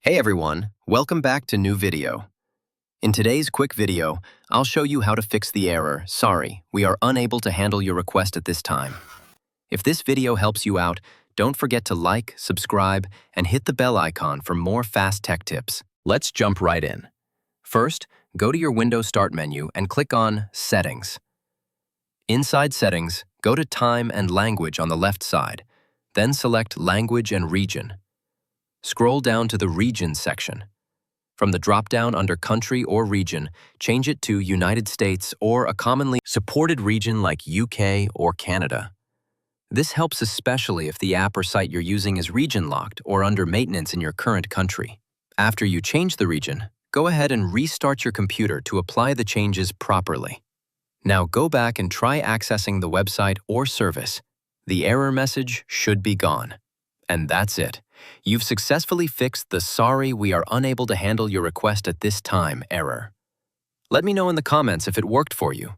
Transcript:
Hey everyone, welcome back to new video. In today's quick video, I'll show you how to fix the error, "Sorry, we are unable to handle your request at this time." If this video helps you out, don't forget to like, subscribe, and hit the bell icon for more fast tech tips. Let's jump right in. First, go to your Windows Start menu and click on Settings. Inside Settings, go to Time and Language on the left side, then select Language and Region. Scroll down to the Regions section. From the drop-down under Country or Region, change it to United States or a commonly supported region like UK or Canada. This helps especially if the app or site you're using is region-locked or under maintenance in your current country. After you change the region, go ahead and restart your computer to apply the changes properly. Now go back and try accessing the website or service. The error message should be gone. And that's it. You've successfully fixed the "Sorry, we are unable to handle your request at this time" error. Let me know in the comments if it worked for you.